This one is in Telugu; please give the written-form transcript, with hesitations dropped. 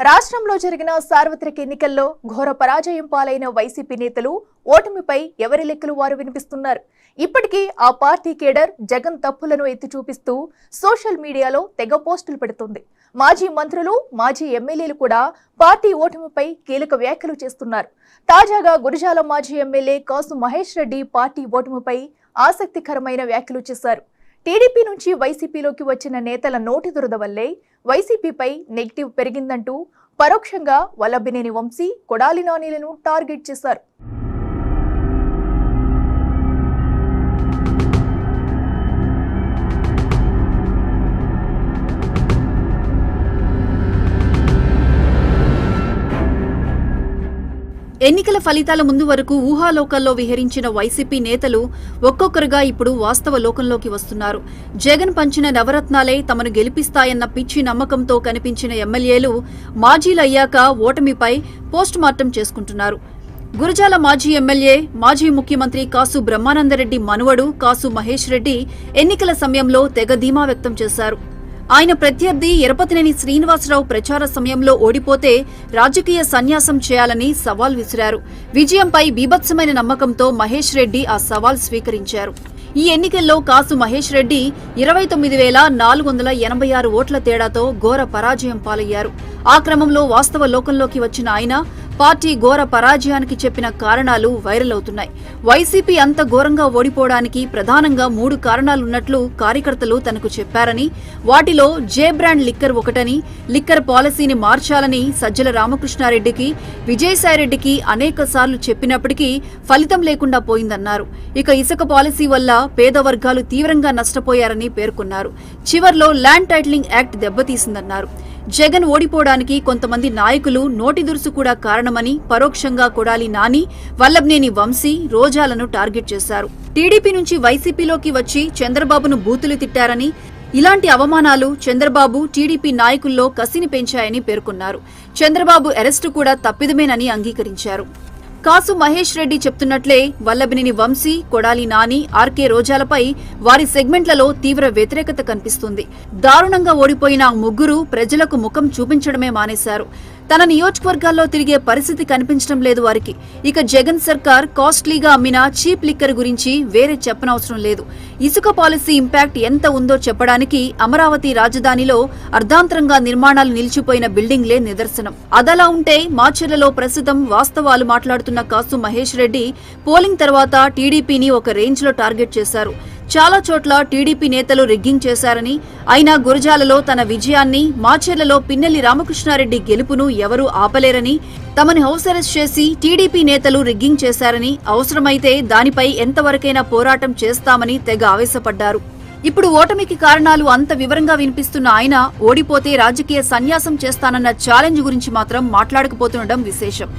రాష్ట్రంలో జరిగిన సార్వత్రిక ఎన్నికల్లో ఘోర పరాజయం పాలైన వైసీపీ నేతలు ఓటమిపై ఎవరి లెక్కలు వారు వినిపిస్తున్నారు. ఇప్పటికీ ఆ పార్టీ కేడర్ జగన్ తప్పులను ఎత్తి చూపిస్తూ సోషల్ మీడియాలో తెగ పోస్టులు పెడుతుంది. మాజీ మంత్రులు, మాజీ ఎమ్మెల్యేలు కూడా పార్టీ ఓటమిపై కీలక వ్యాఖ్యలు చేస్తున్నారు. తాజాగా గురజాల మాజీ ఎమ్మెల్యే కాసు మహేష్ రెడ్డి పార్టీ ఓటమిపై ఆసక్తికరమైన వ్యాఖ్యలు చేశారు. టీడీపీ నుంచి వైసీపీలోకి వచ్చిన నేతల నోటి దురద వల్లే వైసీపీపై నెగిటివ్ పెరిగిందంటూ పరోక్షంగా వల్లభినేని వంశీ, కొడాలి నానిలను టార్గెట్ చేశారు. ఎన్నికల ఫలితాల ముందు వరకు ఊహాలోకాల్లో విహరించిన వైసీపీ నేతలు ఒక్కొక్కరుగా ఇప్పుడు వాస్తవ లోకంలోకి వస్తున్నారు. జగన్ పంచిన నవరత్నాలే తమను గెలిపిస్తాయన్న పిచ్చి నమ్మకంతో కనిపించిన ఎమ్మెల్యేలు మాజీలయ్యాక ఓటమిపై పోస్ట్ మార్టం చేసుకుంటున్నారు. గురజాల మాజీ ఎమ్మెల్యే, మాజీ ముఖ్యమంత్రి కాసు బ్రహ్మానందరెడ్డి మనువడు కాసు మహేష్ రెడ్డి ఎన్నికల సమయంలో తెగ ధీమా వ్యక్తం చేశారు. ఆయన ప్రత్యర్థి ఎరపతినేని శ్రీనివాసరావు ప్రచార సమయంలో ఓడిపోతే రాజకీయ సన్యాసం చేయాలని సవాల్ విసిరారు. విజయంపై బీభత్సమైన నమ్మకంతో మహేష్ రెడ్డి ఆ సవాల్ స్వీకరించారు. ఈ ఎన్నికల్లో కాసు మహేష్ రెడ్డి 29,486 ఓట్ల తేడాతో ఘోర పరాజయం పాలయ్యారు. ఆ క్రమంలో వాస్తవ లోకంలోకి వచ్చిన ఆయన పార్టీ ఘోర పరాజయానికి చెప్పిన కారణాలు వైరల్ అవుతున్నాయి. వైసీపీ అంత ఘోరంగా ఓడిపోవడానికి ప్రధానంగా 3 కారణాలున్నట్లు కార్యకర్తలు తనకు చెప్పారని, వాటిలో జే బ్రాండ్ లిక్కర్ ఒకటని, లిక్కర్ పాలసీని మార్చాలని సజ్జల రామకృష్ణారెడ్డికి, విజయసాయిరెడ్డికి అనేక సార్లు చెప్పినప్పటికీ ఫలితం లేకుండా పోయిందన్నారు. ఇక ఇసుక పాలసీ వల్ల పేద వర్గాలు తీవ్రంగా నష్టపోయారని పేర్కొన్నారు. చివర్లో ల్యాండ్ టైటిలింగ్ యాక్ట్ దెబ్బతీసిందన్నారు. జగన్ ఓడిపోవడానికి కొంతమంది నాయకులు నోటి దురుసు కూడా కారణమని పరోక్షంగా కొడాలి నాని, వల్లభినేని వంశీ, రోజాలను టార్గెట్ చేశారు. టీడీపీ నుంచి వైసీపీలోకి వచ్చి చంద్రబాబును బూతులు తిట్టారని, ఇలాంటి అవమానాలు చంద్రబాబు, టీడీపీ నాయకుల్లో కసిని పెంచాయని పేర్కొన్నారు. చంద్రబాబు అరెస్టు కూడా తప్పిదమేనని అంగీకరించారు. కాసు మహేష్ రెడ్డి చెప్తున్నట్లే వల్లభినేని వంశీ, కొడాలి నాని, ఆర్కే రోజాలపై వారి సెగ్మెంట్లలో తీవ్ర వ్యతిరేకత కనిపిస్తుంది. దారుణంగా ఓడిపోయిన ముగ్గురు ప్రజలకు ముఖం చూపించడమే మానేశారు. తన నియోజకవర్గాల్లో తిరిగే పరిస్థితి కనిపించడం లేదు వారికి. ఇక జగన్ సర్కార్ కాస్ట్లీగా అమ్మిన చీప్ లిక్కర్ గురించి వేరే చెప్పనవసరం లేదు. ఇసుక పాలసీ ఇంపాక్ట్ ఎంత ఉందో చెప్పడానికి అమరావతి రాజధానిలో అర్ధాంతరంగా నిర్మాణాలు నిలిచిపోయిన బిల్డింగ్లే నిదర్శనం. అదలా ఉంటే మాచర్లలో ప్రస్తుతం వాస్తవాలు మాట్లాడుతున్న కాసు మహేష్ రెడ్డి పోలింగ్ తర్వాత టీడీపీని ఒక రేంజ్లో టార్గెట్ చేశారు. చాలా చోట్ల టీడీపీ నేతలు రిగ్గింగ్ చేశారని, అయినా గురజాలలో తన విజయాన్ని, మాచర్లలో పిన్నెల్లి రామకృష్ణారెడ్డి గెలుపును ఎవరూ ఆపలేరని, తమని హౌస్ అరెస్ట్ చేసి టీడీపీ నేతలు రిగ్గింగ్ చేశారని, అవసరమైతే దానిపై ఎంతవరకైనా పోరాటం చేస్తామని తెగ ఆవేశపడ్డారు. ఇప్పుడు ఓటమికి కారణాలు అంత వివరంగా వినిపిస్తున్న ఆయన ఓడిపోతే రాజకీయ సన్యాసం చేస్తానన్న ఛాలెంజ్ గురించి మాత్రం మాట్లాడకపోతుండడం విశేషం.